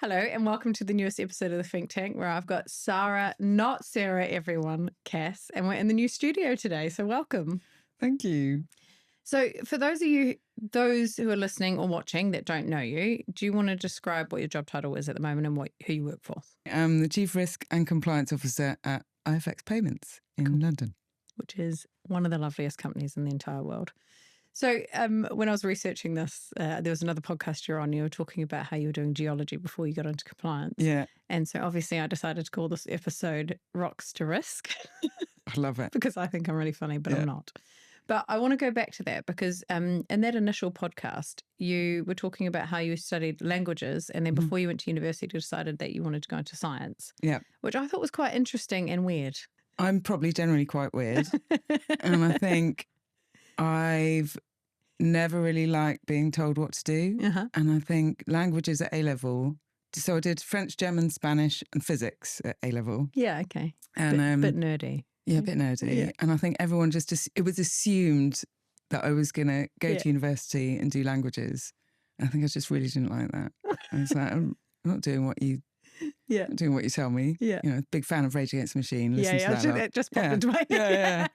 Hello, and welcome to the newest episode of the Think Tank, where I've got Sara, not Sarah, everyone, Cass, and we're in the new studio today. So welcome. Thank you. So for those who are listening or watching that don't know you, do you want to describe what your job title is at the moment and who you work for? I'm the Chief Risk and Compliance Officer at IFX Payments in London. Which is one of the loveliest companies in the entire world. So when I was researching this, there was another podcast you're on. You were talking about how you were doing geology before you got into compliance. Yeah. And so obviously I decided to call this episode Rocks to Risk. I love it. Because I think I'm really funny, but I'm not. But I want to go back to that because in that initial podcast, you were talking about how you studied languages. And then before you went to university, you decided that you wanted to go into science. Yeah. Which I thought was quite interesting and weird. I'm probably generally quite weird. And I think I've never really liked being told what to do. And I think languages at A-level, so I did French, German, Spanish and physics at A-level. Yeah, okay. And bit nerdy. Yeah, a bit nerdy. Yeah. And I think everyone it was assumed that I was going to go to university and do languages. And I think I just really didn't like that. I was like, I'm not doing what you doing what you tell me. Yeah. You know, big fan of Rage Against the Machine. Listen to that it just popped into my head.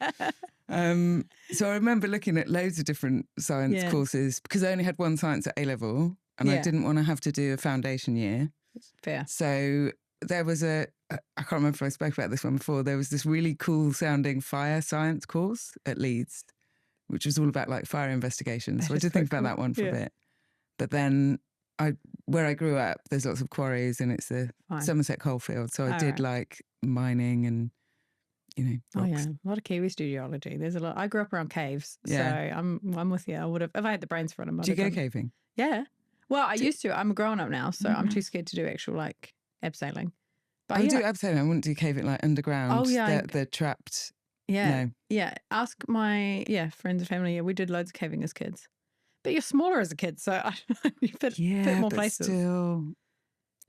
So I remember looking at loads of different science courses because I only had one science at A-level and I didn't want to have to do a foundation year. Fair. So there was I can't remember if I spoke about this one before, there was this really cool sounding fire science course at Leeds, which was all about like fire investigations. So I did think about that one for a bit. But then where I grew up, there's lots of quarries and it's the Somerset coalfield. So I did like mining and, you know, rocks. A lot of Kiwis do geology. There's a lot. I grew up around caves, so I'm with you. I would have, if I had the brains for it. Do you go caving? Yeah. Well, I used to. I'm a grown up now, so I'm too scared to do actual like abseiling. But I would do abseiling. I wouldn't do caving like underground. Oh yeah, they're trapped. Yeah, yeah. Ask my friends and family. Yeah, we did loads of caving as kids. But you're smaller as a kid, so you fit more places. Still,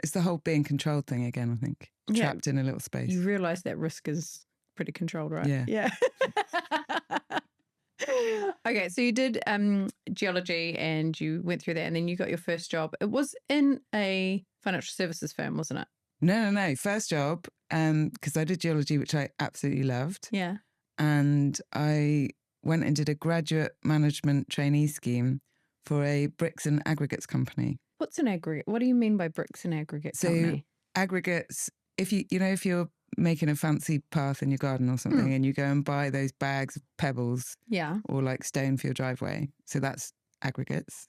it's the whole being controlled thing again, I think. Trapped in a little space. You realise that risk is pretty controlled, right? Yeah. Okay, so you did geology and you went through that and then you got your first job. It was in a financial services firm, wasn't it? No. First job, because I did geology, which I absolutely loved. Yeah. And I went and did a graduate management trainee scheme for a bricks and aggregates company. What's an aggregate? What do you mean by bricks and aggregates company? Aggregates, if you're making a fancy path in your garden or something and you go and buy those bags of pebbles or like stone for your driveway. So that's aggregates,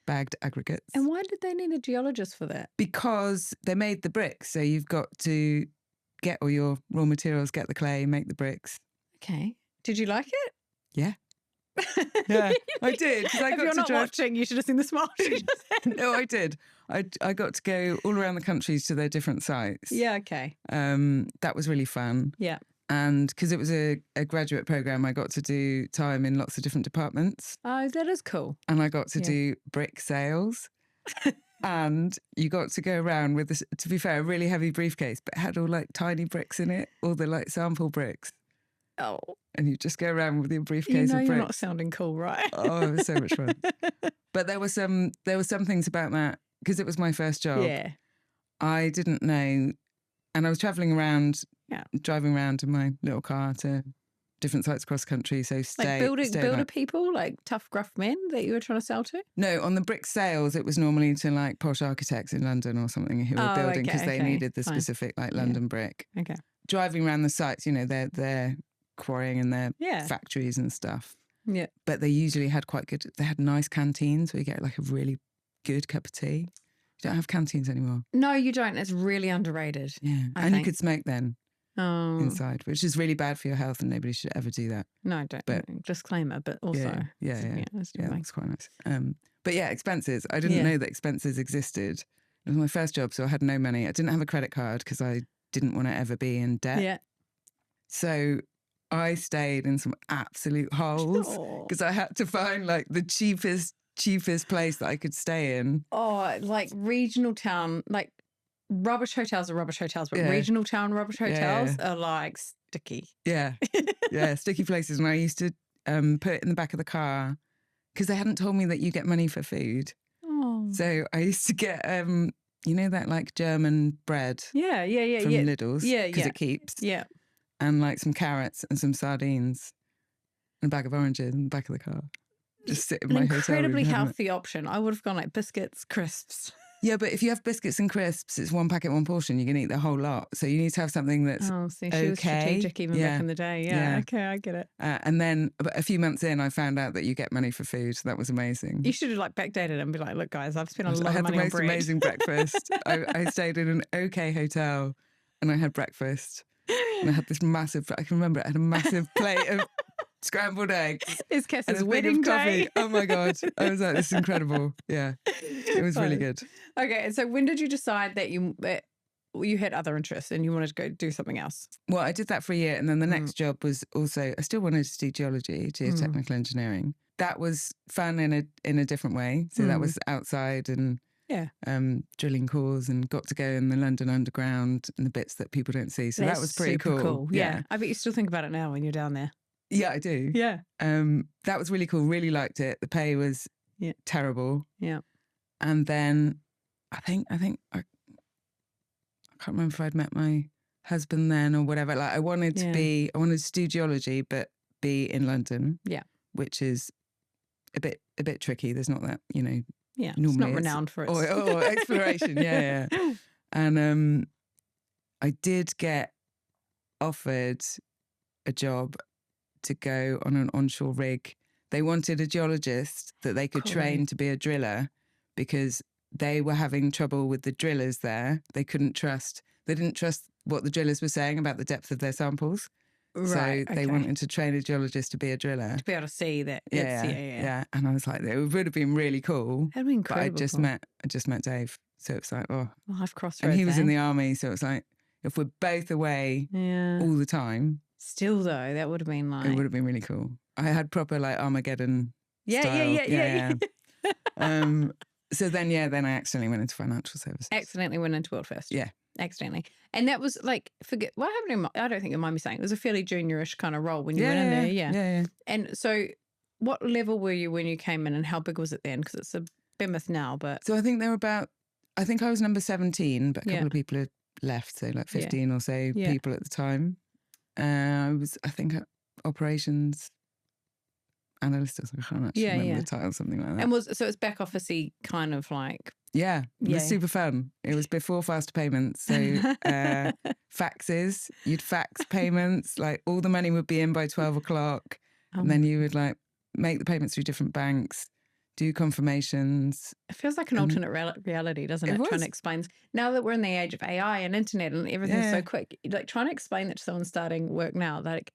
bagged aggregates. And why did they need a geologist for that? Because they made the bricks. So you've got to get all your raw materials, get the clay, make the bricks. Okay. Did you like it? Yeah. Yeah, I did. If you're not watching, you should have seen the smile. No, I did. I got to go all around the countries to their different sites. Yeah, okay. That was really fun. Yeah. And because it was a graduate program, I got to do time in lots of different departments. Oh, that is cool. And I got to do brick sales. And you got to go around with this, to be fair, a really heavy briefcase, but it had all like tiny bricks in it, all the like sample bricks. Oh. And you just go around with your briefcase of bricks. You're not sounding cool, right? Oh, it was so much fun. But there were some things about that, because it was my first job. Yeah. I didn't know. And I was travelling around, driving around in my little car to different sites across the country. So builder people, like tough, gruff men that you were trying to sell to? No, on the brick sales, it was normally to like posh architects in London or something who were building because they needed the specific like London brick. Okay. Driving around the sites, you know, they're quarrying in their factories and stuff. Yeah. But they usually had they had nice canteens where you get like a really good cup of tea. You don't have canteens anymore. No, you don't. It's really underrated. Yeah. You could smoke then inside, which is really bad for your health and nobody should ever do that. No, don't. But, disclaimer, but also. Yeah, that's quite nice. But yeah, expenses. I didn't know that expenses existed. It was my first job, so I had no money. I didn't have a credit card because I didn't want to ever be in debt. Yeah. So I stayed in some absolute holes because I had to find like the cheapest place that I could stay in. Oh, like regional town, like rubbish hotels are rubbish hotels, but regional town rubbish hotels are like sticky. Yeah. Yeah, sticky places. And I used to put it in the back of the car because they hadn't told me that you get money for food. Oh. So I used to get you know, that like German bread from Lidl's, because it keeps. Yeah. And like some carrots and some sardines and a bag of oranges in the back of the car. Just sit in my hotel room. Incredibly healthy option. I would have gone like biscuits, crisps. Yeah, but if you have biscuits and crisps, it's one packet, one portion. You can eat the whole lot. So you need to have something that's she was strategic even back in the day. Yeah. Okay, I get it. And then a few months in, I found out that you get money for food. So that was amazing. You should have like backdated and be like, look, guys, I've spent a lot of money on bread. I had the most amazing breakfast. I stayed in an okay hotel and I had breakfast. And I had this massive, I can remember it, I had a massive plate of scrambled eggs. It's Cass's wedding day. Oh my God. I was like, this is incredible. Yeah. It was really good. Okay. And so when did you decide that you had other interests and you wanted to go do something else? Well, I did that for a year. And then the next job was also, I still wanted to do geology, geotechnical engineering. That was fun in a different way. So that was outside and drilling cores, and got to go in the London Underground and the bits that people don't see. So that was pretty cool. Yeah. I bet you still think about it now when you're down there. Yeah, I do. Yeah. That was really cool. Really liked it. The pay was terrible. Yeah. And then I think I can't remember if I'd met my husband then or whatever. Like I wanted to do geology, but be in London. Yeah. Which is a bit tricky. There's not that, you know. Yeah, it's not renowned for its or exploration. Yeah. And I did get offered a job to go on an onshore rig. They wanted a geologist that they could train to be a driller because they were having trouble with the drillers there. They didn't trust what the drillers were saying about the depth of their samples. Right, so they wanted to train a geologist to be a driller. To be able to see that. Yeah. And I was like, it would have been really cool. That'd be incredible. But I just met Dave. So it's like, life crossroads. And he was in the army. So it's like, if we're both away all the time. Still though, that would have been like. It would have been really cool. I had proper like Armageddon style. Yeah. So then I accidentally went into financial services. Accidentally went into WorldFirst. Yeah. Accidentally. And that was like, what happened I don't think you mind me saying, it was a fairly juniorish kind of role when you went in there. Yeah. And so what level were you when you came in and how big was it then? Because it's a behemoth now, but. So I think I was number 17, but a couple of people had left. So like 15 or so people at the time. I was, I think, operations analyst, I can't actually remember the title, something like that. And so it's back office-y kind of like. Yeah, it was super fun. It was before faster payments. So faxes, you'd fax payments, like all the money would be in by 12 o'clock. And then you would like make the payments through different banks, do confirmations. It feels like an alternate reality, doesn't it? Trying to explain. Now that we're in the age of AI and internet and everything's so quick, like trying to explain that to someone starting work now, like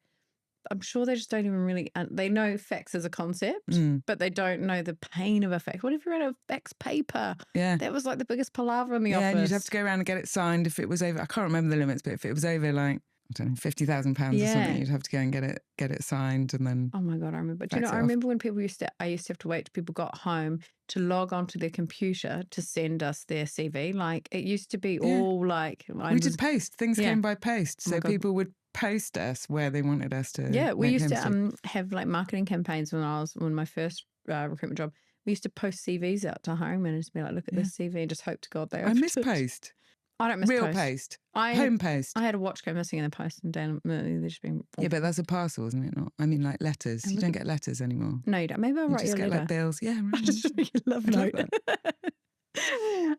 I'm sure they just don't even really, they know fax as a concept, but they don't know the pain of a fax. What if you had a fax paper? Yeah. That was like the biggest palaver in the office. Yeah, and you'd have to go around and get it signed if it was over, I can't remember the limits, but if it was over like, I don't know, £50,000 or something, you'd have to go and get it signed and then. Oh my God, I remember. Do you know, I remember when I used to have to wait till people got home to log onto their computer to send us their CV. Like it used to be all like. We did post. Things came by post. So people would post us where they wanted us to. Yeah, we used to have like marketing campaigns when my first recruitment job. We used to post CVs out to home and just be like, look at this CV and just hope to God they. I miss post. I don't miss real post. Home post. I had a watch go missing in the post and they've just been. Yeah, but that's a parcel, isn't it? Not. I mean, like letters. You don't get letters anymore. No, you don't. Maybe I'll write you a letter. Just get like bills. Yeah, right. I just love note.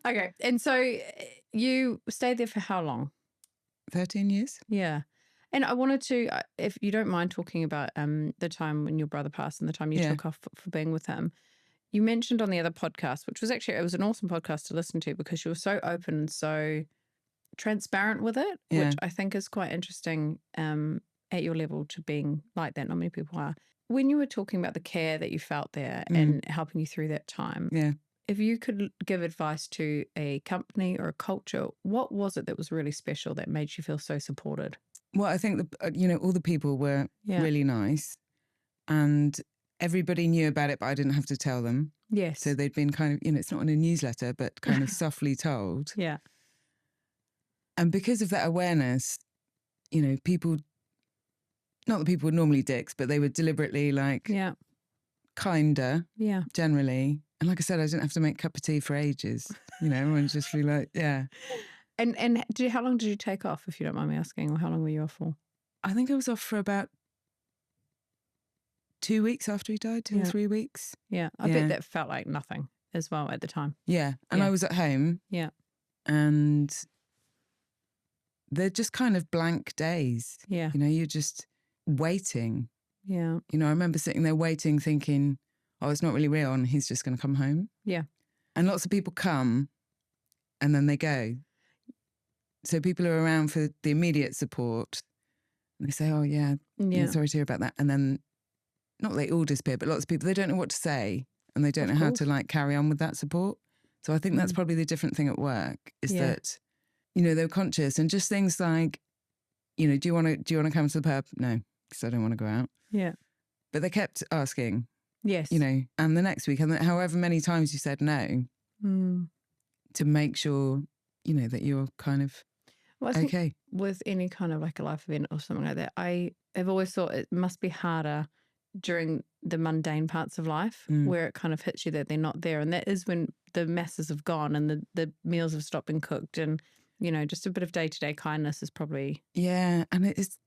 Okay, and so you stayed there for how long? 13 years. Yeah. And I wanted to, if you don't mind talking about the time when your brother passed and the time you took off for being with him. You mentioned on the other podcast, which was actually, it was an awesome podcast to listen to because you were so open and so transparent with it, which I think is quite interesting at your level to being like that. Not many people are. When you were talking about the care that you felt there and helping you through that time, if you could give advice to a company or a culture, what was it that was really special that made you feel so supported? Well, I think all the people were really nice, and everybody knew about it, but I didn't have to tell them. Yes. So they'd been kind of, it's not in a newsletter, but kind of softly told. Yeah. And because of that awareness, people, not that people were normally dicks, but they were deliberately like kinder. Yeah. Generally. And like I said, I didn't have to make a cup of tea for ages. Everyone's just be like, yeah. And how long did you take off, if you don't mind me asking, or how long were you off for? I think I was off for about 2 weeks after he died, 2 or 3 weeks. Yeah, I bet that felt like nothing as well at the time. Yeah, and I was at home. Yeah. And they're just kind of blank days. Yeah. You're just waiting. Yeah. I remember sitting there waiting, thinking, oh, it's not really real and he's just going to come home. Yeah. And lots of people come and then they go. So people are around for the immediate support. And they say, oh, yeah, sorry to hear about that. And then, not they all disappear, but lots of people, they don't know what to say and they don't know how to like carry on with that support. So I think that's probably the different thing at work is that, they're conscious and just things like, do you want to come to the pub? No, because I don't want to go out. Yeah. But they kept asking. Yes. And the next week, and however many times you said no, to make sure, that you're kind of okay. With any kind of like a life event or something like that, I have always thought it must be harder during the mundane parts of life where it kind of hits you that they're not there. And that is when the masses have gone and the meals have stopped being cooked and, just a bit of day-to-day kindness is probably... Yeah, and it is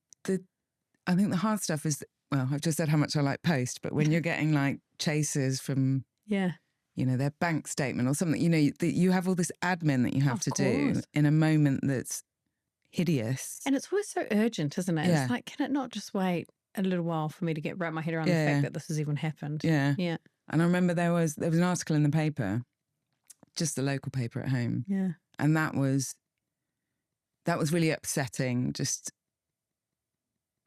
I think the hard stuff is, well, I've just said how much I like post, but when you're getting like chases from... Yeah. Their bank statement or something, you have all this admin that you have to do in a moment that's hideous. And it's always so urgent, isn't it? Yeah. It's like, can it not just wait a little while for me to wrap my head around the fact that this has even happened? Yeah. Yeah. And I remember there was an article in the paper, just the local paper at home. Yeah. And that was really upsetting.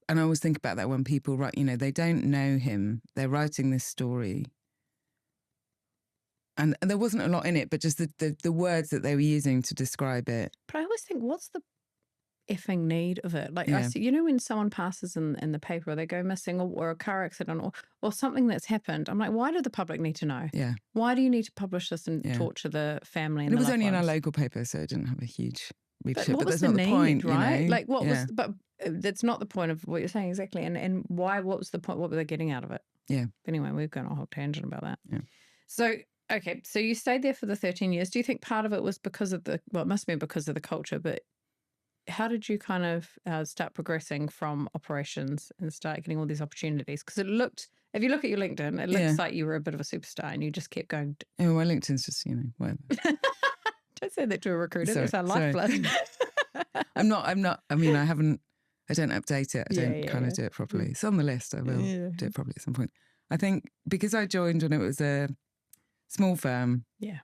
And I always think about that when people write, they don't know him. They're writing this story. And there wasn't a lot in it, but just the words that they were using to describe it. But I always think, what's the effing need of it? Like, I see, when someone passes in the paper or they go missing or a car accident or something that's happened, I'm like, why do the public need to know? Yeah. Why do you need to publish this and torture the family and it was only in our our local paper, so it didn't have a huge readership. But that's not the point, right? Like, what was... But that's not the point of what you're saying exactly. And why? What was the point? What were they getting out of it? Yeah. Anyway, we've gone a whole tangent about that. Yeah. So... Okay, so you stayed there for the 13 years. Do you think part of it was because of it must have been because of the culture, but how did you kind of start progressing from operations and start getting all these opportunities? Because if you look at your LinkedIn, it looks like you were a bit of a superstar and you just kept going. Oh, my LinkedIn's just, whatever. Don't say that to a recruiter. That's our lifeblood. I'm not, I don't update it. I don't kind of do it properly. It's on the list. I will do it probably at some point. I think because I joined when it was a small firm. Yeah.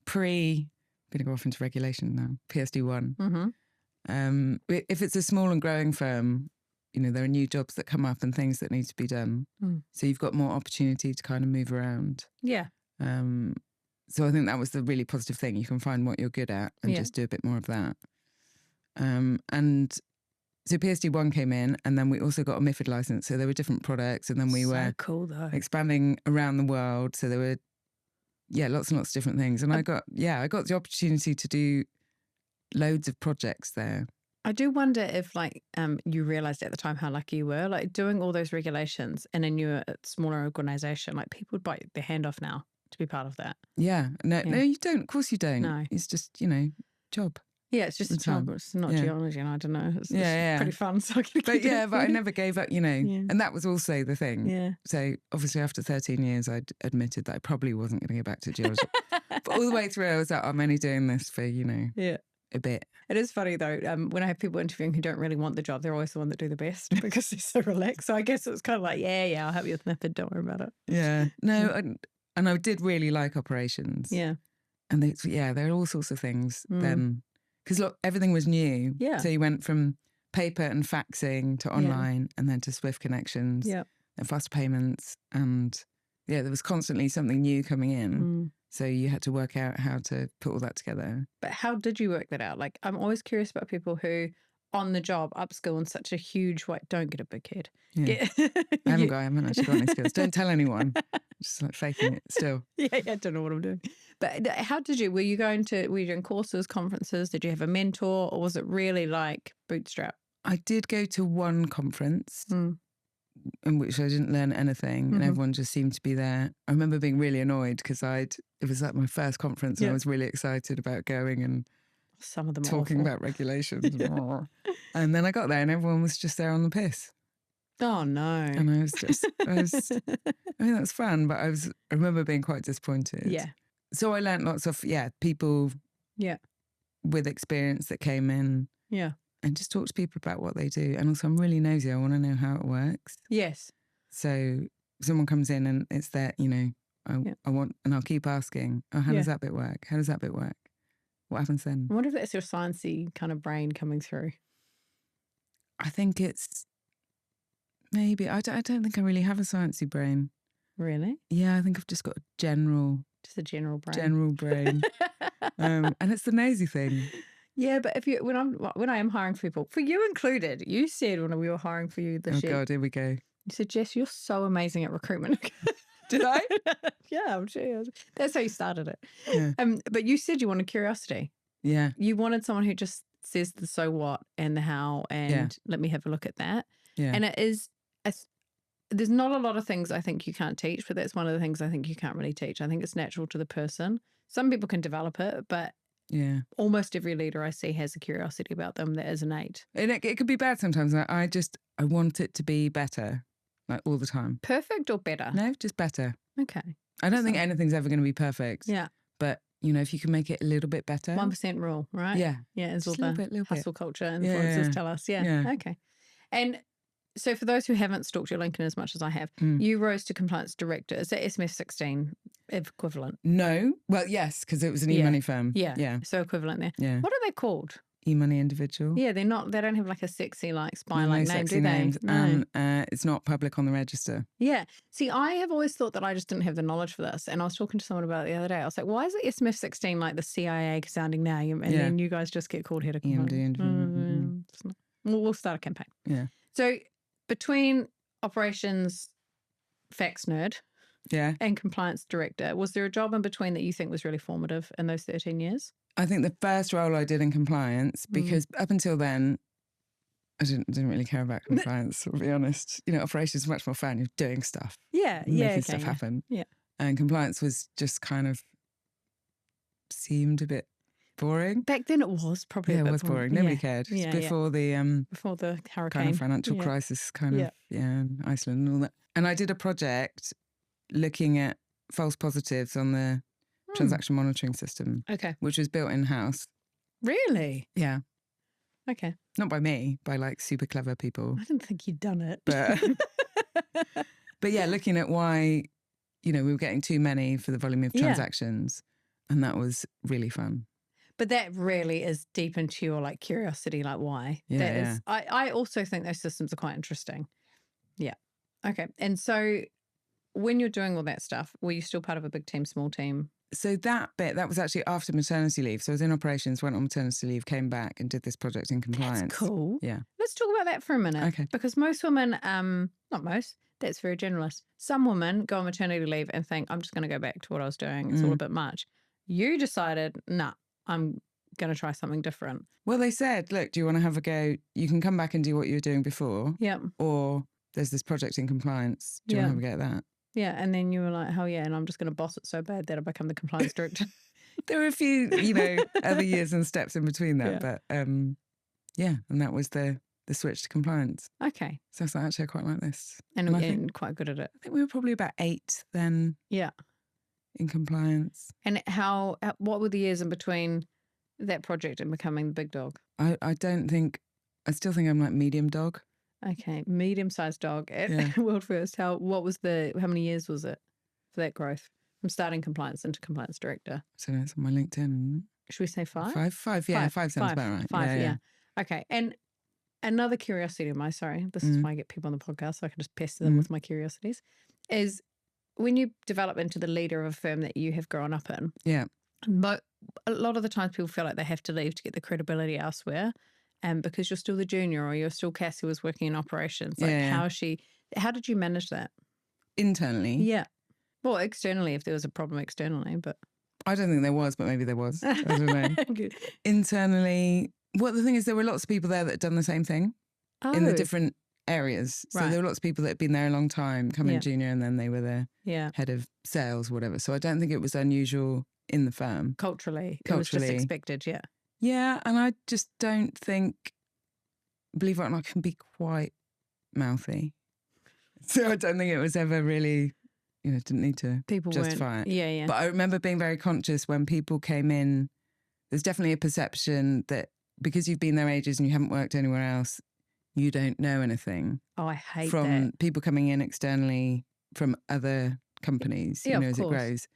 I'm going to go off into regulation now, PSD1. Mm-hmm. If it's a small and growing firm, there are new jobs that come up and things that need to be done. So you've got more opportunity to kind of move around. Yeah. So I think that was the really positive thing. You can find what you're good at and just do a bit more of that. And so PSD1 came in and then we also got a MiFID license. So there were different products and then we were cool, though. expanding around the world. So there were lots and lots of different things. And I got the opportunity to do loads of projects there. I do wonder if you realised at the time how lucky you were, like doing all those regulations in a newer, smaller organisation, like people would bite their hand off now to be part of that. Yeah. No, you don't. Of course you don't. No. It's just, job. Yeah, it's just a job. It's not geology and I don't know. It's pretty fun. So but I never gave up, and that was also the thing. Yeah. So obviously after 13 years, I admitted that I probably wasn't going to go back to geology. But all the way through, I was like, I'm only doing this for, a bit. It is funny though, when I have people interviewing who don't really want the job, they're always the one that do the best because they're so relaxed. So I guess it's kind of like, I'll help you with method, don't worry about it. Yeah. No, and I did really like operations. Yeah. And there are all sorts of things then. Because look, everything was new. Yeah. So you went from paper and faxing to online and then to Swift connections and faster payments. And there was constantly something new coming in. So you had to work out how to put all that together. But how did you work that out? Like, I'm always curious about people who on the job upskill in such a huge way. Don't get a big head. Yeah. I haven't actually got any skills. Don't tell anyone. Just like faking it still. I don't know what I'm doing. But how did you, were you doing courses, conferences? Did you have a mentor or was it really like bootstrap? I did go to one conference in which I didn't learn anything, and everyone just seemed to be there. I remember being really annoyed because it was like my first conference, and I was really excited about going and some of them talking about regulations. And then I got there and everyone was just there on the piss. Oh no. And I mean, that's fun, but I remember being quite disappointed. Yeah. So I learned lots of, people with experience that came in. Yeah. And just talk to people about what they do. And also I'm really nosy. I want to know how it works. Yes. So someone comes in and it's that, I want, and I'll keep asking, how does that bit work? How does that bit work? What happens then? I wonder if that's your sciencey kind of brain coming through. I think it's maybe, I don't think I really have a sciencey brain. Really? Yeah, I think I've just got a general brain. And it's the nosy thing. Yeah, but when I am hiring for people, for you included, you said when we were hiring for you this year. Oh God, here we go. You said, Jess, you're so amazing at recruitment. Did I? Yeah, I'm sure. That's how you started it. Yeah. But you said you wanted curiosity. Yeah. You wanted someone who just says the so what and the how and let me have a look at that. Yeah. And it is, there's not a lot of things I think you can't teach, but that's one of the things I think you can't really teach. I think it's natural to the person. Some people can develop it, but almost every leader I see has a curiosity about them that is innate. And it could be bad sometimes. I want it to be better, like all the time. Perfect or better? No, just better. Okay. I don't think anything's ever going to be perfect. Yeah. But, if you can make it a little bit better. 1% rule, right? Yeah. Yeah, it's all the hustle culture Yeah. influencers tell us. Yeah. Okay. And so for those who haven't stalked your LinkedIn as much as I have, you rose to compliance director. Is that SMF 16 equivalent? No. Well, yes, because it was an e-money firm. Yeah. So equivalent there. Yeah. What are they called? E-money individual. Yeah, they don't have like a sexy spy-like name, do they? Names, no. And it's not public on the register. Yeah. See, I have always thought that I just didn't have the knowledge for this. And I was talking to someone about it the other day. I was like, why is it SMF 16 like the CIA sounding name? And then you guys just get called head of compliance. We'll start a campaign. Yeah. So between operations fax nerd and compliance director, was there a job in between that you think was really formative in those 13 years? I think the first role I did in compliance, because up until then, I didn't really care about compliance, to be honest. Operations is much more fun. You're doing stuff. Making stuff happen. Yeah. And compliance was just kind of seemed a bit boring. Back then it was probably a bit it was boring. Nobody cared. Yeah, before the hurricane. kind of financial crisis in Iceland and all that. And I did a project looking at false positives on the transaction monitoring system. Okay. Which was built in-house. Really? Yeah. Okay. Not by me, by super clever people. I didn't think you'd done it. But yeah, looking at why, we were getting too many for the volume of transactions. And that was really fun. But that really is deep into your curiosity, why. Yeah, I also think those systems are quite interesting. Yeah. Okay. And so when you're doing all that stuff, were you still part of a big team, small team? So that was actually after maternity leave. So I was in operations, went on maternity leave, came back and did this project in compliance. That's cool. Yeah. Let's talk about that for a minute. Okay. Because most women, not most, that's very generalist. Some women go on maternity leave and think, I'm just going to go back to what I was doing. It's all a bit much. You decided, I'm going to try something different. Well, they said, look, do you want to have a go? You can come back and do what you were doing before. Yeah. Or there's this project in compliance. Do you want to have a go at that? Yeah, and then you were like, hell yeah, and I'm just going to boss it so bad that I become the compliance director. There were a few, other years and steps in between that. But and that was the switch to compliance. Okay. So I was like, actually, I quite like this. And I think quite good at it. I think we were probably about 8 then. Yeah. In compliance. And what were the years in between that project and becoming the big dog? I still think I'm like medium dog. Okay, medium-sized dog at WorldFirst. How many years was it for that growth from starting compliance into compliance director? So it's on my LinkedIn. Should we say 5? 5, yeah, 5 sounds about right. 5, yeah. Okay, and another curiosity of mine, sorry, this is why I get people on the podcast, so I can just pester them with my curiosities, is when you develop into the leader of a firm that you have grown up in, but a lot of the times people feel like they have to leave to get the credibility elsewhere. Because you're still the junior or you're still Cass who was working in operations. How did you manage that? Internally? Yeah. Well, externally, if there was a problem externally, but... I don't think there was, but maybe there was. I don't know. Internally, the thing is there were lots of people there that had done the same thing in the different areas. So Right. there were lots of people that had been there a long time, come in Yeah. junior, and then they were the Yeah. head of sales, whatever. So I don't think it was unusual in the firm. Culturally, it was just expected, yeah. Yeah, and I just don't think, believe it or not, I can be quite mouthy. So I don't think it was ever really, didn't need to justify it. Yeah, yeah. But I remember being very conscious when people came in, there's definitely a perception that because you've been there ages and you haven't worked anywhere else, you don't know anything. Oh, I hate from that. people coming in externally from other companies, Yeah, as it grows.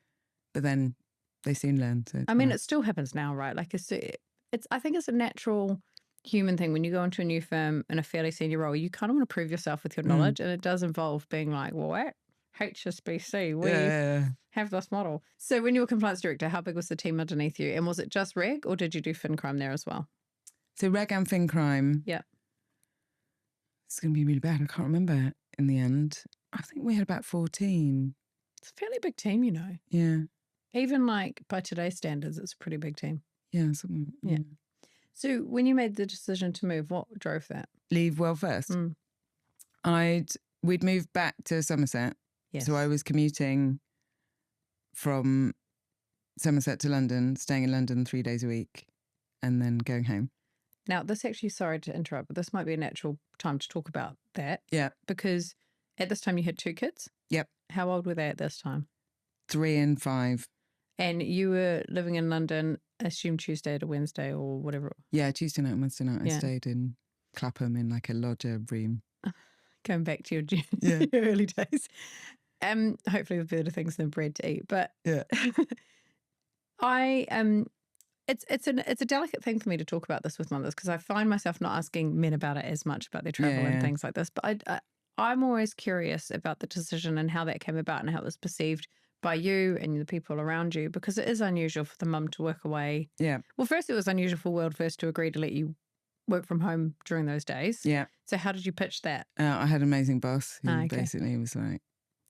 But then they soon learn. So I mean, it still happens now, right? Like I think it's a natural human thing when you go into a new firm in a fairly senior role, you kind of want to prove yourself with your knowledge. And it does involve being like, well, at HSBC, we have this model. So when you were compliance director, how big was the team underneath you? And was it just reg or did you do fin crime there as well? So reg and fin crime. Yeah. It's going to be really bad. I can't remember in the end. I think we had about 14. It's a fairly big team, Yeah. Even like by today's standards, it's a pretty big team. Yeah. Something. Yeah. So when you made the decision to move, what drove that? Leave WorldFirst. We'd moved back to Somerset. Yes. So I was commuting from Somerset to London, staying in London 3 days a week, and then going home. Now, this actually, sorry to interrupt, but this might be a natural time to talk about that. Yeah. Because at this time you had 2 kids? Yep. How old were they at this time? 3 and 5. And you were living in London, assume Tuesday to Wednesday or whatever? Yeah, Tuesday night and Wednesday night. I stayed in Clapham in like a lodger room. Going back to your early days. Hopefully with better things than bread to eat. But yeah. It's a delicate thing for me to talk about this with mothers because I find myself not asking men about it as much about their travel and things like this. But I'm always curious about the decision and how that came about and how it was perceived by you and the people around you, because it is unusual for the mum to work away. Yeah. Well, first it was unusual for WorldFirst to agree to let you work from home during those days. Yeah. So how did you pitch that? I had an amazing boss who basically was like,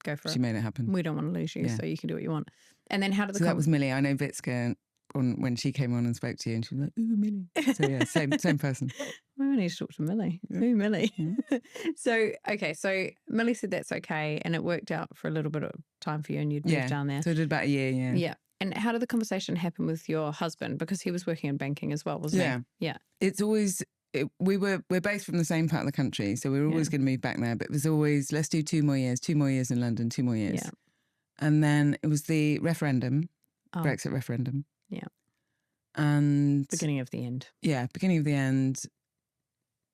go for it. She made it happen. We don't want to lose you, so you can do what you want. And then how did that was Millie. I know Vitska when she came on and spoke to you, and she was like, "Ooh, Millie." So yeah, same person. We need to talk to Millie. Yeah. Ooh, Millie. Yeah. So Millie said that's okay, and it worked out for a little bit of time for you, and you'd moved down there. So I did about a year. Yeah. Yeah. And how did the conversation happen with your husband? Because he was working in banking as well, wasn't he? Yeah. It's always we're both from the same part of the country, so we were always going to move back there. But it was always, let's do 2 more years in London, 2 more years. Yeah. And then it was the referendum, Brexit referendum. Yeah. And beginning of the end. Yeah, beginning of the end.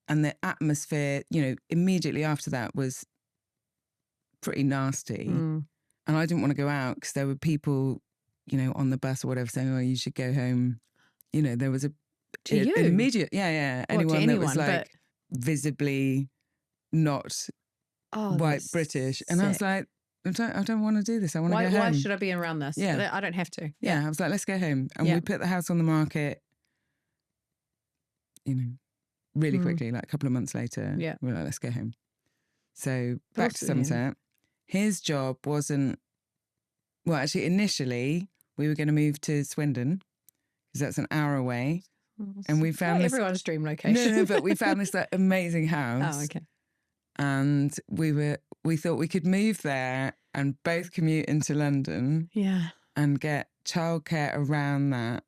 And the atmosphere, immediately after that was pretty nasty. And I didn't want to go out because there were people, on the bus or whatever saying, "Oh, you should go home." There was immediate, anyone that was like visibly not white British, and I was like, I don't want to do this. I want to go home. Why should I be around this? Yeah, I don't have to. Yeah, I was like, let's go home, and we put the house on the market. Really quickly, like a couple of months later. Yeah, we were like, let's go home. So back to Somerset. His job wasn't. Well, actually, initially we were going to move to Swindon because that's an hour away. And we found this everyone's dream location. No, but we found this amazing house. Oh, okay. And we thought we could move there and both commute into London. Yeah. And get childcare around that,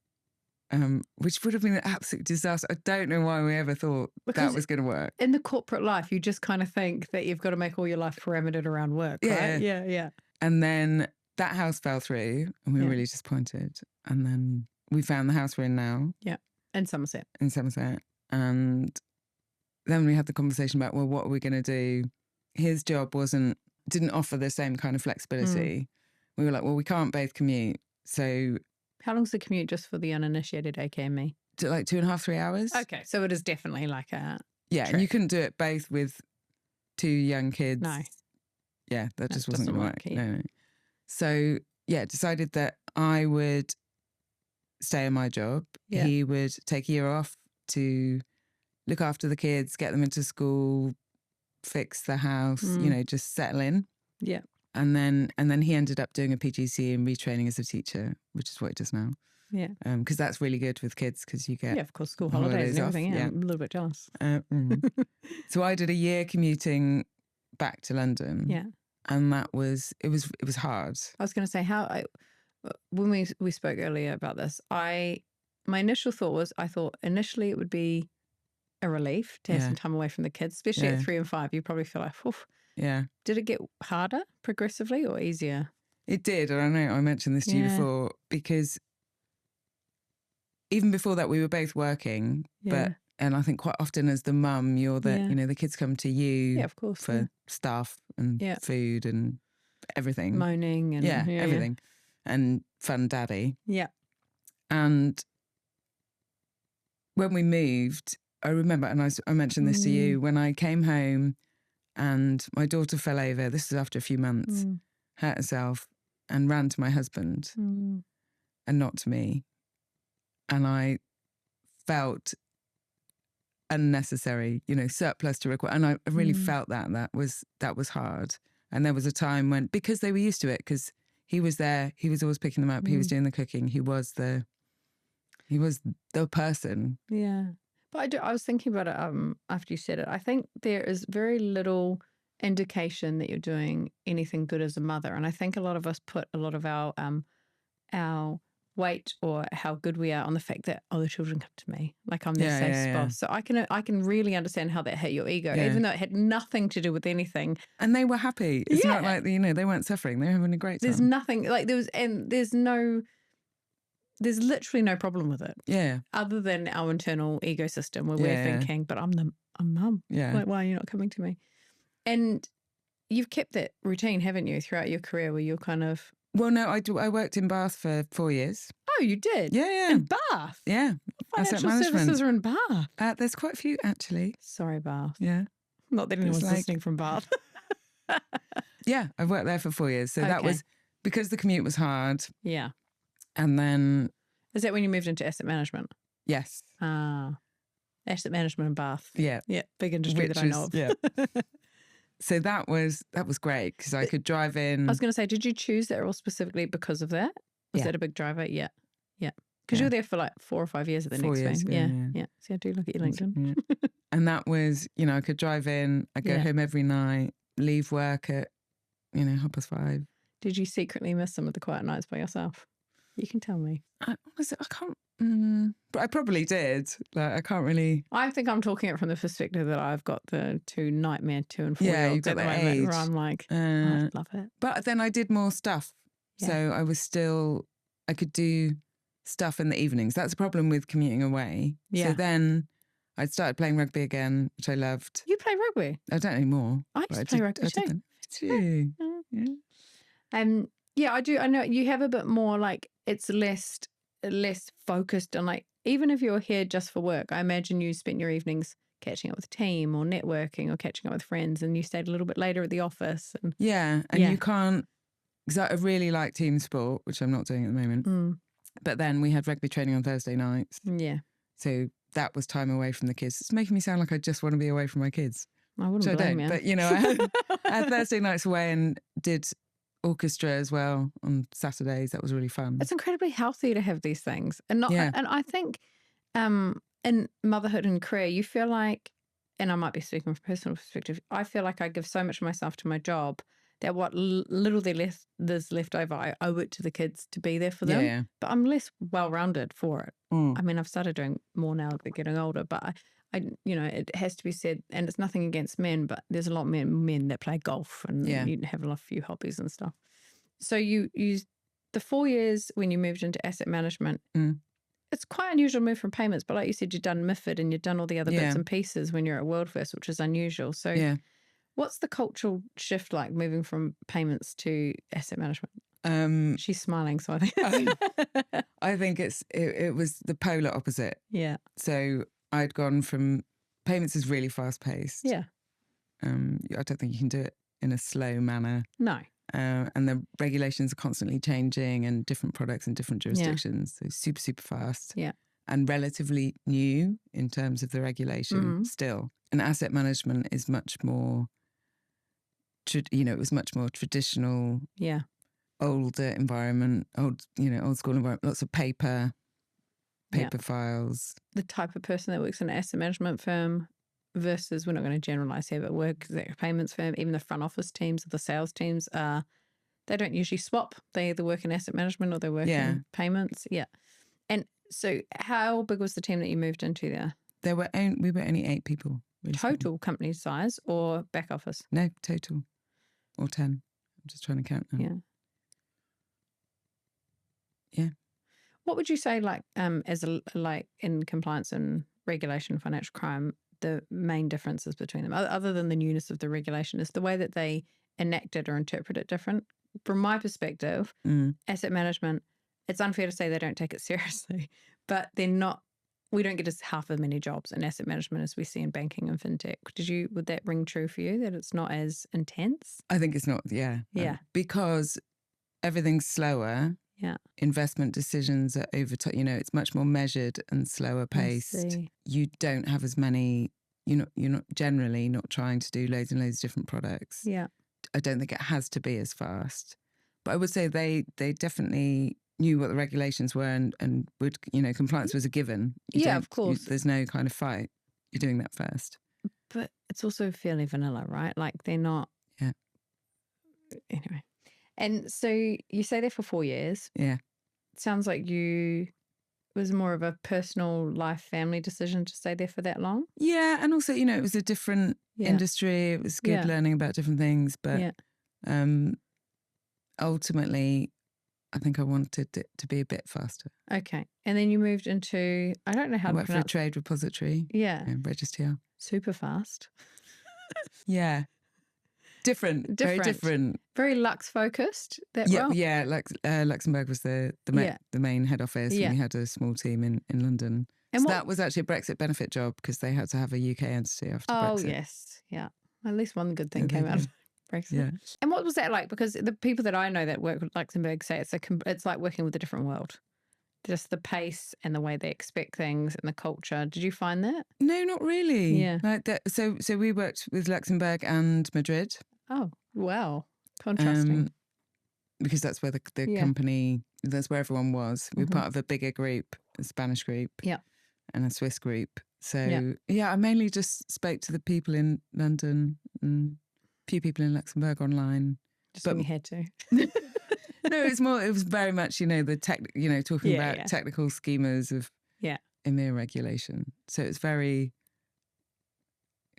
which would have been an absolute disaster. I don't know why we ever thought that was going to work. In the corporate life, you just kind of think that you've got to make all your life parametered around work, right? Yeah. And then that house fell through and we were really disappointed. And then we found the house we're in now. Yeah. In Somerset. And then we had the conversation about, well, what are we going to do? His job didn't offer the same kind of flexibility. We were like, well, we can't both commute. So how long's the commute just for the uninitiated, aka me? Like 2.5, 3 hours. Okay. So it is definitely like a trek. And you couldn't do it both with 2 young kids. No. Yeah, that just wasn't going to work. Yeah. No. So decided that I would stay in my job. Yeah. He would take a year off to look after the kids, get them into school, fix the house, just settle in. Yeah. And then he ended up doing a PGC and retraining as a teacher, which is what he does now. Yeah. Because that's really good with kids because you get of course, school holidays and off, everything. Yeah, I'm a little bit jealous. So I did a year commuting back to London. Yeah. And it was hard. I was going to say when we spoke earlier about this, my initial thought was, I thought initially it would be a relief to have some time away from the kids, especially at 3 and 5. You probably feel like, oof. Yeah. Did it get harder progressively or easier? It did. And I know I mentioned this to you before, because even before that we were both working, and I think quite often as the mum, you're the kids come to you of course, for stuff and food and everything. Moaning and everything. And fun daddy. Yeah. And when we moved, I remember, and I mentioned this to you, when I came home and my daughter fell over, this was after a few months, hurt herself and ran to my husband and not to me. And I felt unnecessary, surplus to require. And I really felt that was hard. And there was a time when, because they were used to it, because he was there, he was always picking them up, he was doing the cooking, he was the person. Yeah. But I was thinking about it after you said it. I think there is very little indication that you're doing anything good as a mother. And I think a lot of us put a lot of our weight or how good we are on the fact that, the children come to me, like I'm their safe boss. So I can really understand how that hit your ego, even though it had nothing to do with anything. And they were happy. It's not like, they weren't suffering. They were having a great time. There's nothing like there's literally no problem with it. Yeah. Other than our internal ecosystem where we're thinking, but I'm mum. Yeah. Like, why are you not coming to me? And you've kept that routine, haven't you, throughout your career where you're kind of... Well, no, I worked in Bath for 4 years. Oh, you did? Yeah. In Bath? Yeah. Financial services are in Bath? There's quite a few, actually. Sorry, Bath. Yeah. Not that anyone's listening from Bath. Yeah, I've worked there for 4 years. So that was because the commute was hard. Yeah. And then... Is that when you moved into asset management? Yes. Asset management in Bath. Yeah. Yeah, big industry that I know of. Yeah. So that was great because I could drive in. I was going to say, did you choose that role specifically because of that? Was that a big driver? Yeah. Yeah. Because you were there for like 4 or 5 years at the next bank. Yeah. See, I do look at your LinkedIn. Yeah. And that was, I could drive in, I'd go home every night, leave work at, 5:30. Did you secretly miss some of the quiet nights by yourself? You can tell me. I can't, but I probably did. Like, I can't really. I think I'm talking it from the perspective that I've got the 2 nightmare 2 and 4 year olds you've got at the that moment age. where I'm like, I love it. But then I did more stuff. Yeah. So I could do stuff in the evenings. That's a problem with commuting away. Yeah. So then I started playing rugby again, which I loved. You play rugby? I don't anymore. I used to play rugby too. Yeah, I do. I know you have a bit more like it's less focused on like, even if you're here just for work, I imagine you spent your evenings catching up with the team or networking or catching up with friends and you stayed a little bit later at the office. And you can't, because I really like team sport, which I'm not doing at the moment. But then we had rugby training on Thursday nights. Yeah. So that was time away from the kids. It's making me sound like I just want to be away from my kids. I wouldn't blame you. But, I had Thursday nights away and did orchestra as well on Saturdays. That was really fun. It's incredibly healthy to have these things. And I think in motherhood and career, you feel like, and I might be speaking from a personal perspective, I feel like I give so much of myself to my job that what little there's left over, I owe it to the kids to be there for them. Yeah. But I'm less well-rounded for it. I mean, I've started doing more now that they're getting older, but I it has to be said, and it's nothing against men, but there's a lot of men that play golf and you have a few hobbies and stuff. So you the 4 years when you moved into asset management, it's quite unusual to move from payments, but like you said, you've done Motherhood and you've done all the other bits and pieces when you're at WorldFirst, which is unusual. So what's the cultural shift like moving from payments to asset management? She's smiling, so I think I think it was the polar opposite. Yeah. So I'd gone from payments is really fast paced. Yeah. I don't think you can do it in a slow manner. No. And the regulations are constantly changing and different products in different jurisdictions. So super, super fast. Yeah. And relatively new in terms of the regulation still. And asset management is much more, it was much more traditional. Yeah. older environment, old school environment, lots of paper files. The type of person that works in an asset management firm versus, we're not going to generalize here, but works at a payments firm, even the front office teams or the sales teams they don't usually swap. They either work in asset management or they work in payments. Yeah. And so how big was the team that you moved into there? We were only 8 people. Really total small. Company size or back office? No, total. Or 10. I'm just trying to count now. Yeah. Yeah. What would you say, like in compliance and regulation, financial crime, the main differences between them, other than the newness of the regulation, is the way that they enact it or interpret it different? From my perspective, asset management, it's unfair to say they don't take it seriously, but we don't get as half as many jobs in asset management as we see in banking and fintech. Would that ring true for you, that it's not as intense? I think it's not, yeah. Because everything's slower. Yeah. Investment decisions are it's much more measured and slower paced. You don't have as many, you're not generally not trying to do loads and loads of different products. Yeah. I don't think it has to be as fast. But I would say they definitely knew what the regulations were and would, compliance was a given. Of course. There's no kind of fight. You're doing that first. But it's also fairly vanilla, right? Like they're not. Yeah. Anyway. And so you stay there for 4 years. Yeah. Sounds like it was more of a personal life, family decision to stay there for that long. Yeah. And also, it was a different industry. It was good learning about different things. But ultimately, I think I wanted it to be a bit faster. Okay. And then you moved into, I don't know how I worked for a trade repository. Yeah. Registrar. Super fast. Yeah. Different. Very different. Very Lux focused. Role? Yeah. Luxembourg was the main head office, and we had a small team in London. And that was actually a Brexit benefit job because they had to have a UK entity after Brexit. Oh yes, yeah. At least one good thing came out of Brexit. Yeah. And what was that like? Because the people that I know that work with Luxembourg say it's like working with a different world. Just the pace and the way they expect things and the culture. Did you find that? No, not really. Yeah. Like that. So we worked with Luxembourg and Madrid. Oh, wow. Contrasting. Because that's where the company, that's where everyone was. We were part of a bigger group, a Spanish group. Yeah. And a Swiss group. So, I mainly just spoke to the people in London and a few people in Luxembourg online. Just when you had to. No, it was very much, the talking about technical schemas of EMIR regulation. So it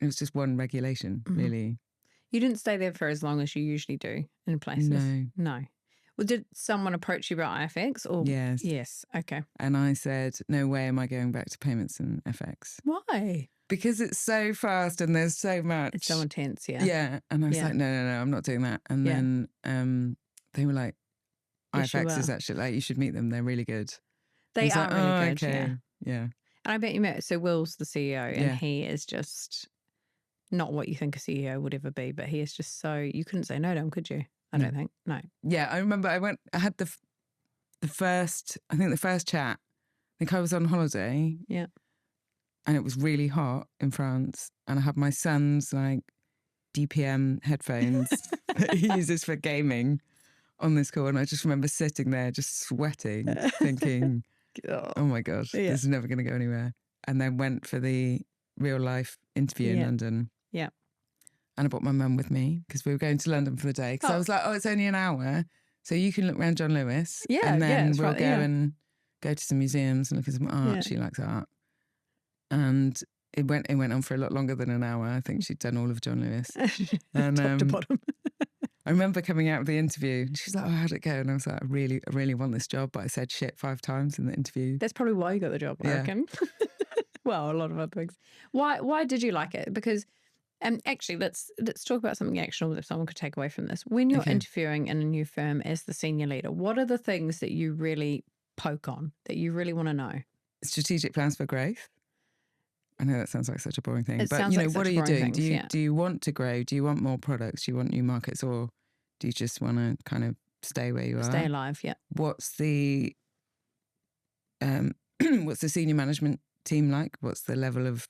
was just one regulation, really. You didn't stay there for as long as you usually do in places? No. Well, did someone approach you about IFX? Or? Yes. Yes. Okay. And I said, no way am I going back to payments and FX. Why? Because it's so fast and there's so much. It's so intense, yeah. Yeah. And I was like, no, I'm not doing that. And then they were like, IFX is actually, like, you should meet them. They're really good. They are really good, okay. Yeah. And I bet you met, so Will's the CEO and he is just not what you think a CEO would ever be, but he is just so, you couldn't say no to him, could you? I don't think. No. Yeah, I remember I had the first chat. I think I was on holiday. Yeah. And it was really hot in France. And I had my son's like DPM headphones that he uses for gaming on this call. And I just remember sitting there just sweating, thinking, oh my God, this is never going to go anywhere. And then went for the real life interview in London. Yeah. And I brought my mum with me because we were going to London for the day. Because I was like, it's only an hour. So you can look around John Lewis. Yeah. And then we'll and go to some museums and look at some art. Yeah. She likes art. And it went on for a lot longer than an hour. I think she'd done all of John Lewis. And, top to bottom. I remember coming out of the interview and she's like, how'd it go? And I was like, I really want this job. But I said shit 5 times in the interview. That's probably why you got the job, I reckon. Well, a lot of other things. Why did you like it? Because actually, let's talk about something actionable that someone could take away from this. When you're interviewing in a new firm as the senior leader, what are the things that you really poke on, that you really want to know? Strategic plans for growth. I know that sounds like such a boring thing, but what are you doing? Do you want to grow? Do you want more products? Do you want new markets, or do you just want to kind of stay where you are? Stay alive, yeah. What's the senior management team like? What's the level of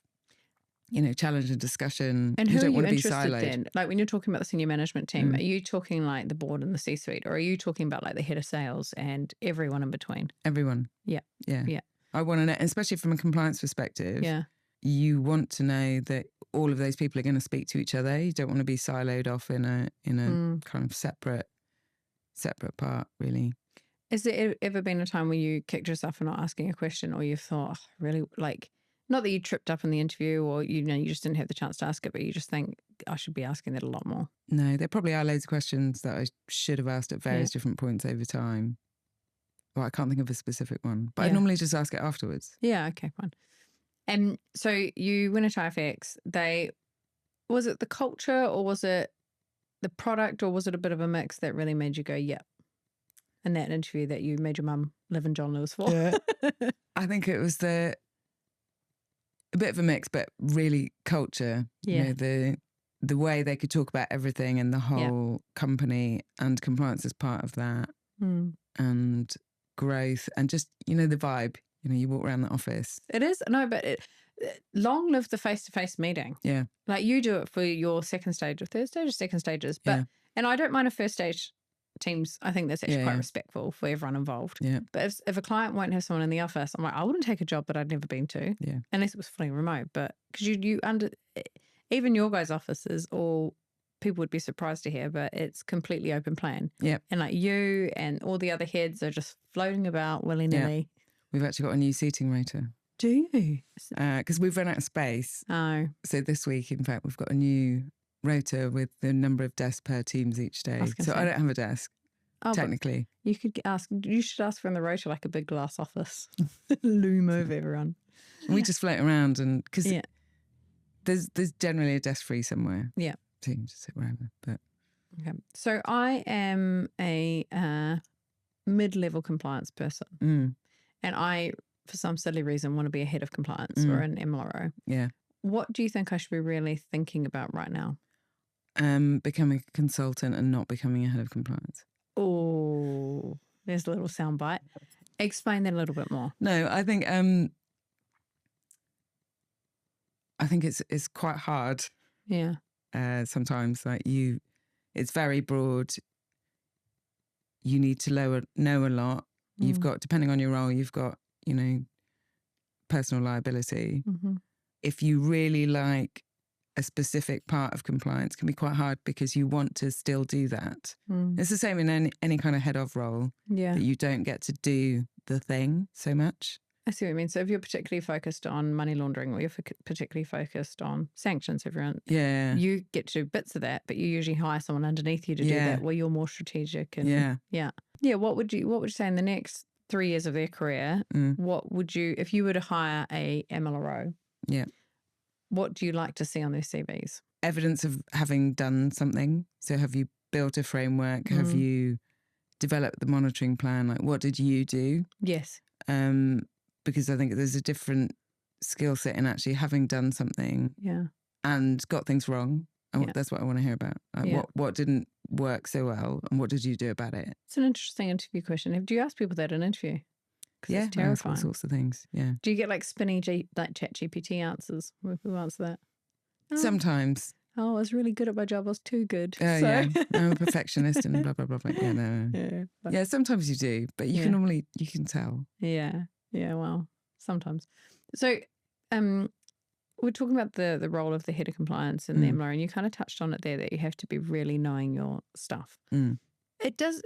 challenge and discussion. And you who don't are you want to be interested siloed. in? Like when you're talking about the senior management team, are you talking like the board and the C-suite, or are you talking about like the head of sales and everyone in between? Everyone. Yeah. I want to know, especially from a compliance perspective. Yeah. You want to know that all of those people are going to speak to each other. You don't want to be siloed off in a kind of separate part, really. Has there ever been a time where you kicked yourself for not asking a question, or you've thought, oh, really, like, not that you tripped up in the interview, or you just didn't have the chance to ask it, but you just think I should be asking that a lot more? No, there probably are loads of questions that I should have asked at various different points over time. Well, I can't think of a specific one, but I normally just ask it afterwards. Yeah, okay, fine. And so you went to IFX. Was it the culture, or was it the product, or was it a bit of a mix that really made you go, yep? In that interview that you made your mum live in John Lewis for? Yeah. I think it was a bit of a mix, but really culture. Yeah. The way they could talk about everything and the whole company, and compliance as part of that, and growth, and just, the vibe. You walk around the office. It is. No, but long live the face-to-face meeting. Yeah. Like you do it for your second stage or third stage or second stages. But and I don't mind a first stage teams. I think that's actually quite respectful for everyone involved. Yeah. But if a client won't have someone in the office, I'm like, I wouldn't take a job that I'd never been to. Yeah. Unless it was fully remote. But because even your guys' offices, all people would be surprised to hear, but it's completely open plan. Yeah. And like you and all the other heads are just floating about willy-nilly. Yeah. We've actually got a new seating rotor. Do you? Because we've run out of space. Oh. So this week, in fact, we've got a new rotor with the number of desks per teams each day. I don't have a desk, technically. You should ask for in the rotor like a big glass office. Loom over everyone. We just float around, and because there's generally a desk free somewhere. Yeah. So you can just sit wherever. But okay. So I am a mid-level compliance person. And I, for some silly reason, want to be a head of compliance or an MLRO. Yeah. What do you think I should be really thinking about right now? Becoming a consultant and not becoming a head of compliance. Oh, there's a little soundbite. Explain that a little bit more. No, I think it's quite hard. Yeah. Sometimes, like it's very broad. You need to know a lot. You've got, depending on your role, you've got, personal liability. If you really like a specific part of compliance, it can be quite hard because you want to still do that. It's the same in any kind of head of role. Yeah. That you don't get to do the thing so much. I see what you mean. So if you're particularly focused on money laundering, or you're particularly focused on sanctions, you get to do bits of that, but you usually hire someone underneath you to do that, where you're more strategic. And what would you say in the next 3 years of their career? What would you, if you were to hire a MLRO? Yeah. What do you like to see on their CVs? Evidence of having done something. So have you built a framework? Have you developed the monitoring plan? Like, what did you do? Yes. Because I think there's a different skill set in actually having done something and got things wrong. And that's what I want to hear about. Like what didn't work so well, and what did you do about it? It's an interesting interview question. Do you ask people that in an interview? Yeah, it's terrifying. All sorts of things. Yeah. Do you get like spinny like ChatGPT answers? Who answer that? Oh. Sometimes. Oh, I was really good at my job. I was too good. Yeah, I'm a perfectionist and blah blah blah. Yeah, no. Yeah, sometimes you do, but you can tell. Yeah. Yeah. Well, sometimes. So, we're talking about the role of the head of compliance in the MLRO, and you kind of touched on it there, that you have to be really knowing your stuff. It does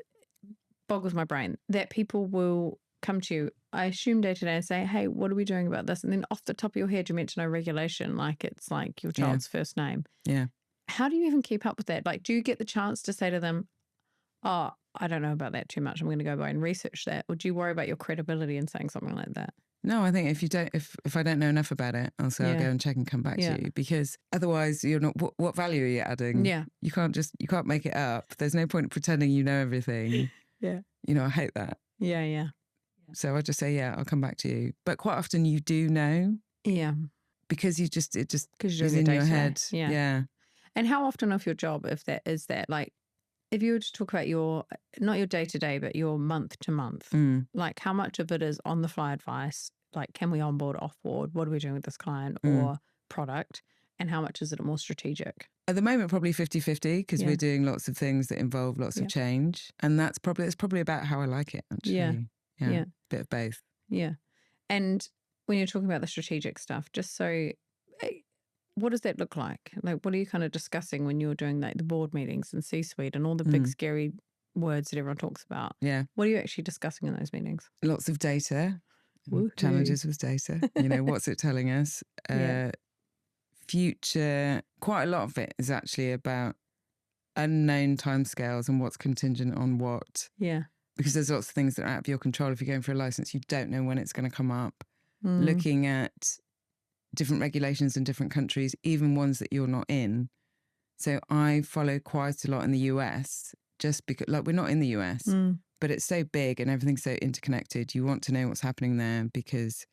boggles my brain that people will come to you, I assume, day to day and say, hey, what are we doing about this? And then off the top of your head, you mention a regulation like it's like your child's first name. Yeah. How do you even keep up with that? Like, do you get the chance to say to them, oh, I don't know about that too much, I'm going to go by and research that? Or do you worry about your credibility in saying something like that? No, I think if I don't know enough about it, I'll say I'll go and check and come back to you, because otherwise you're not. What value are you adding? Yeah, you can't make it up. There's no point pretending you know everything. I hate that. Yeah. So I just say I'll come back to you. But quite often you do know. Yeah, because it just is in your head. Yeah. And how often of your job, if you were to talk about not your day to day, but your month to month, like how much of it is on the fly advice? Like, can we onboard, offboard? What are we doing with this client or product? and how much is it more strategic? At the moment, probably 50-50 because we're doing lots of things that involve lots of change. And it's probably about how I like it, actually. Yeah. Bit of both. Yeah. And when you're talking about the strategic stuff, just so, what does that look like? Like, what are you kind of discussing when you're doing like the board meetings and C-suite and all the big scary words that everyone talks about? Yeah. What are you actually discussing in those meetings? Lots of data. Challenges with data. What's it telling us? Future, quite a lot of it is actually about unknown timescales and what's contingent on what. Yeah. Because there's lots of things that are out of your control. If you're going for a license, you don't know when it's going to come up. Looking at different regulations in different countries, even ones that you're not in. So I follow quite a lot in the US, just because, like, we're not in the US, but it's so big and everything's so interconnected. You want to know what's happening there because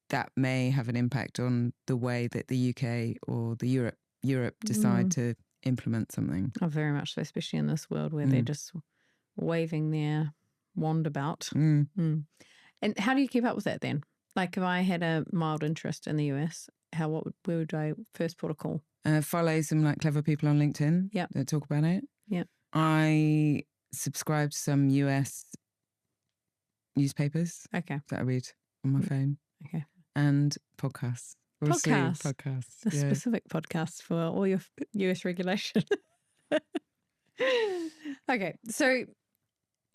that may have an impact on the way that the UK or the Europe decide to implement something. Oh, very much so, especially in this world where they're just waving their wand about. And how do you keep up with that then? Like, if I had a mild interest in the US, where would I first port a call? Follow some like clever people on LinkedIn that talk about it. Yeah. I subscribe to some US newspapers that I read on my phone. Okay. And podcasts. Podcasts. The specific podcasts for all your US regulation. Okay. So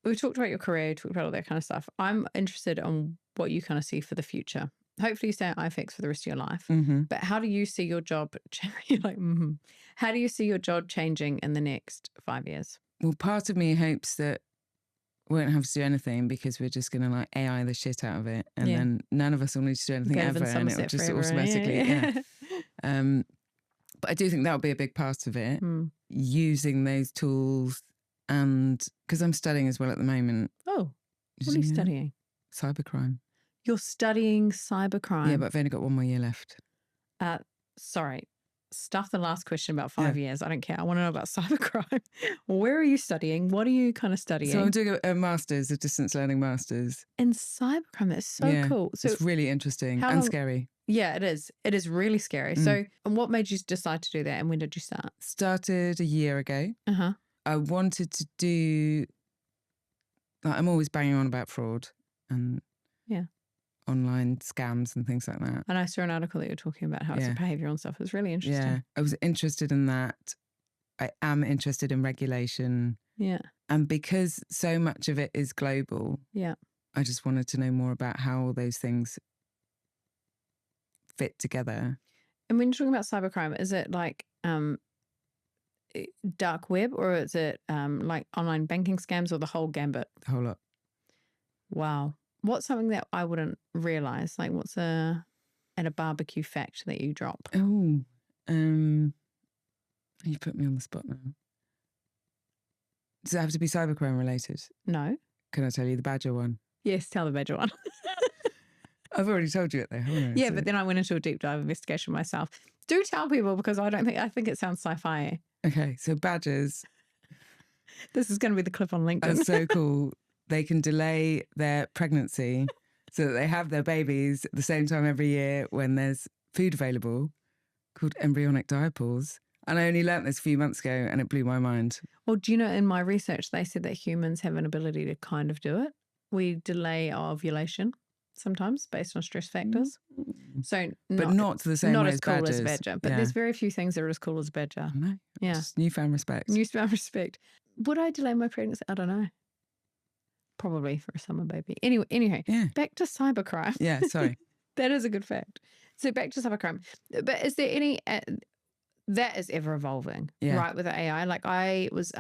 we've talked about your career, talked about all that kind of stuff. I'm interested in what you kind of see for the future. Hopefully you stay at IFX for the rest of your life. But how do you see your job? You're like, How do you see your job changing in the next 5 years? Well, part of me hopes that we won't have to do anything because we're just going to like AI the shit out of it. And then none of us will need to do anything ever. And it'll just automatically, But I do think that would be a big part of it. Using those tools. And because I'm studying as well at the moment. Oh, what are you studying? Cybercrime. You're studying cybercrime? Yeah, but I've only got 1 more year left. Sorry. Stuff the last question about 5 years. I don't care. I want to know about cybercrime. Where are you studying? What are you kind of studying? So I'm doing a master's, a distance learning master's. In cybercrime. That's so cool. So it's really interesting and scary. Yeah, it is. It is really scary. So and what made you decide to do that and when did you start? Started a year ago. I wanted to do, like, I'm always banging on about fraud and online scams and things like that. And I saw an article that you were talking about how it's a behavioural and stuff. It was really interesting. Yeah, I was interested in that. I am interested in regulation. Yeah. And because so much of it is global, I just wanted to know more about how all those things fit together. And when you're talking about cybercrime, is it like dark web or is it like online banking scams or the whole gambit? The whole lot. Wow. What's something that I wouldn't realise? Like what's a barbecue fact that you drop? Oh, you put me on the spot now. Does it have to be cybercrime related? No. Can I tell you the badger one? Yes, tell the badger one. I've already told you it though, haven't I? Yeah, but then I went into a deep dive investigation myself. Do tell people because I think it sounds sci-fi. Okay, so badgers. This is going to be the clip on LinkedIn. Are so cool. They can delay their pregnancy so that they have their babies at the same time every year when there's food available called embryonic diapause. And I only learnt this a few months ago and it blew my mind. Well, do you know, in my research, they said that humans have an ability to kind of do it. We delay our ovulation sometimes based on stress factors. So but not to the same way as badgers. Not as cool as badger. But there's very few things that are as cool as badger. No, just newfound respect. Newfound respect. Would I delay my pregnancy? I don't know. Probably for a summer baby. Anyway, back to cybercrime. Yeah, sorry. That is a good fact. So back to cybercrime. But is there any that is ever evolving, right? With the AI, like I was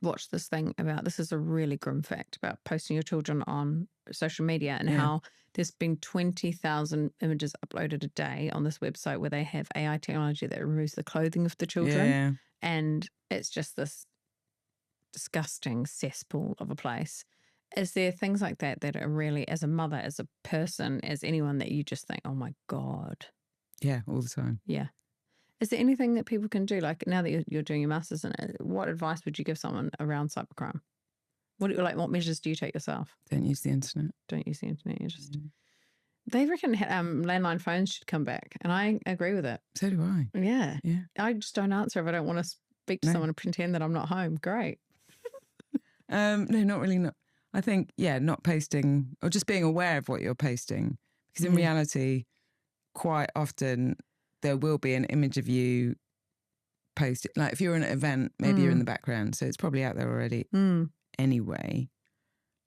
watched this thing about, this is a really grim fact about posting your children on social media and how there's been 20,000 images uploaded a day on this website where they have AI technology that removes the clothing of the children, and it's just this disgusting cesspool of a place. Is there things like that that are really, as a mother, as a person, as anyone, that you just think, oh my God? Yeah, all the time. Yeah. Is there anything that people can do? Like now that you're doing your master's in it, what advice would you give someone around cybercrime? What measures do you take yourself? Don't use the internet. Don't use the internet. You just They reckon landline phones should come back, and I agree with it. So do I. Yeah. Yeah. I just don't answer if I don't want to speak to someone and pretend that I'm not home. Great. No, not really. Not. I think, not posting or just being aware of what you're posting. Because in reality, quite often there will be an image of you posted. Like if you're in an event, maybe you're in the background. So it's probably out there already anyway.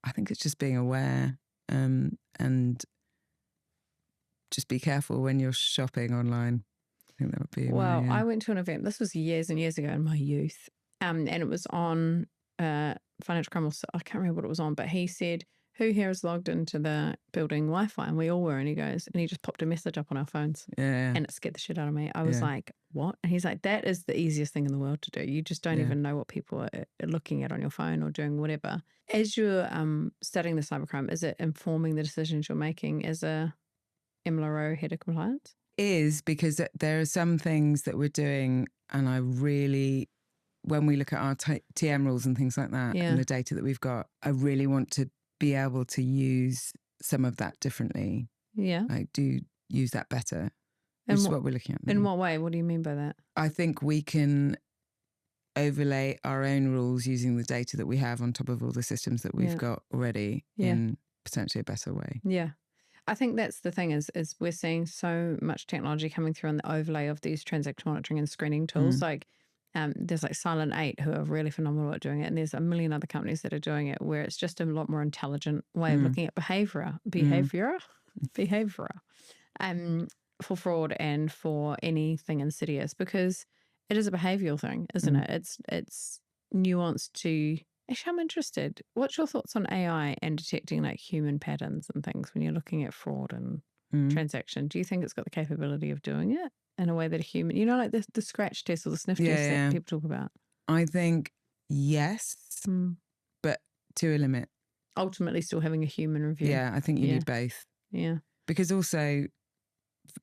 I think it's just being aware and just be careful when you're shopping online. I think that would be I went to an event. This was years and years ago in my youth. And it was on financial crime. I can't remember what it was on, but he said, who here is logged into the building Wi-Fi? And we all were. And he goes, and he just popped a message up on our phones. Yeah. And it scared the shit out of me. I was like, what? And he's like, that is the easiest thing in the world to do. You just don't even know what people are looking at on your phone or doing whatever. As you're studying the cybercrime, is it informing the decisions you're making as a MLRO head of compliance? Is, because there are some things that we're doing, and I really, when we look at our TM rules and things like that and the data that we've got, I really want to be able to use some of that differently. Yeah. Like do use that better, which is what we're looking at now. In what way? What do you mean by that? I think we can overlay our own rules using the data that we have on top of all the systems that we've got already in potentially a better way. Yeah. I think that's the thing is we're seeing so much technology coming through on the overlay of these transaction monitoring and screening tools. Like there's like Silent 8 who are really phenomenal at doing it. And there's a million other companies that are doing it where it's just a lot more intelligent way of looking at behavior for fraud and for anything insidious, because it is a behavioral thing, isn't it? It's nuanced to... Actually, I'm interested. What's your thoughts on AI and detecting like human patterns and things when you're looking at fraud and transaction? Do you think it's got the capability of doing it in a way that a human, like the scratch test or the sniff test that people talk about? I think yes, but to a limit. Ultimately still having a human review. Yeah, I think you need both. Yeah. Because also,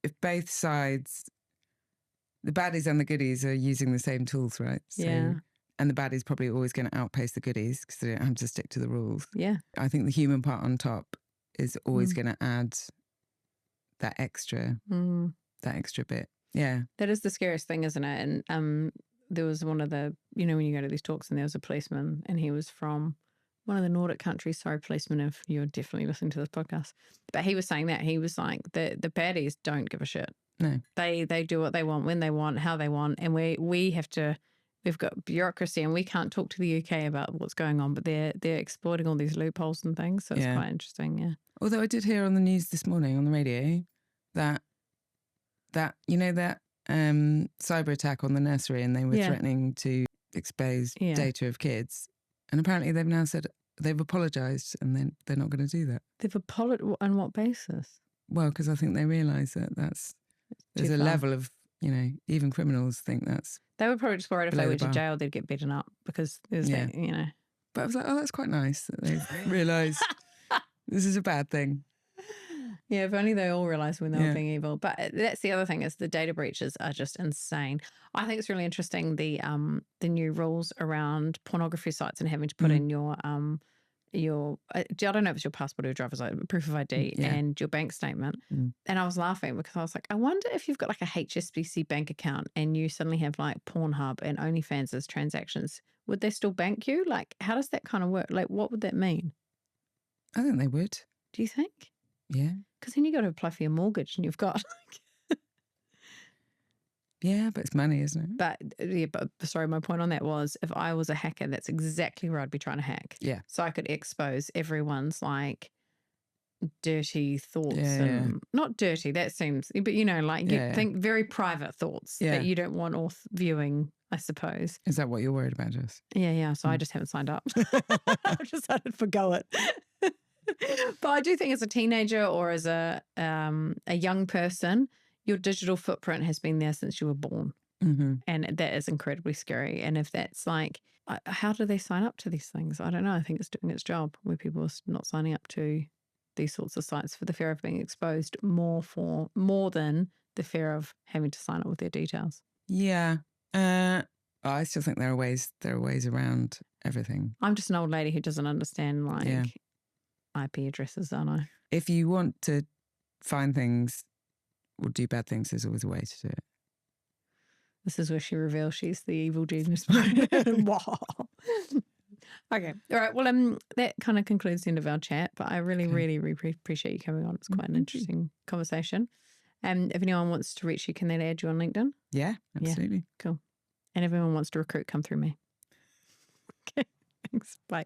if both sides, the baddies and the goodies are using the same tools, right? So, and the baddies probably always going to outpace the goodies because they don't have to stick to the rules. Yeah. I think the human part on top is always going to add that extra bit. Yeah. That is the scariest thing, isn't it? And there was one of the, when you go to these talks and there was a policeman and he was from one of the Nordic countries. Sorry, policeman, if you're definitely listening to this podcast. But he was saying that he was like, the baddies don't give a shit. No. They do what they want, when they want, how they want. And we have to... We've got bureaucracy and we can't talk to the UK about what's going on, but they're exploiting all these loopholes and things. So it's quite interesting, yeah. Although I did hear on the news this morning on the radio that cyber attack on the nursery, and they were threatening to expose data of kids. And apparently they've now said they've apologised and they're not going to do that. They've apologised? On what basis? Well, because I think they realise that there's a level of, even criminals think that's... They were probably just worried if they went to jail, they'd get beaten up because there's that, But I was like, oh, that's quite nice that they've realised this is a bad thing. Yeah, if only they all realised when they were being evil. But that's the other thing, is the data breaches are just insane. I think it's really interesting, the new rules around pornography sites and having to put in your I don't know if it's your passport or your driver's license, proof of ID and your bank statement. And I was laughing because I was like, I wonder if you've got like a HSBC bank account and you suddenly have like Pornhub and OnlyFans as transactions, would they still bank you? Like, how does that kind of work? Like, what would that mean? I think they would. Do you think? Yeah. Because then you got to apply for your mortgage and you've got like... Yeah, but it's money, isn't it? But sorry, my point on that was, if I was a hacker, that's exactly where I'd be trying to hack. Yeah. So I could expose everyone's like dirty thoughts and not dirty, that seems, but think very private thoughts that you don't want auth viewing, I suppose. Is that what you're worried about, Jess? Yeah. So I just haven't signed up. I've decided to forgo it. But I do think as a teenager or as a young person, your digital footprint has been there since you were born. And that is incredibly scary. And if that's like, how do they sign up to these things? I don't know. I think it's doing its job where people are not signing up to these sorts of sites for the fear of being exposed more than the fear of having to sign up with their details. Yeah. I still think there are ways around everything. I'm just an old lady who doesn't understand IP addresses, aren't I? If you want to find things or do bad things, there's always a way to do it. This is where she reveals she's the evil genius. Wow. Okay. All right. Well, that kind of concludes the end of our chat, but I really, really, really appreciate you coming on. It's quite an interesting conversation. If anyone wants to reach you, can they add you on LinkedIn? Yeah, absolutely. Yeah, cool. And if anyone wants to recruit, come through me. Okay. Thanks. Bye.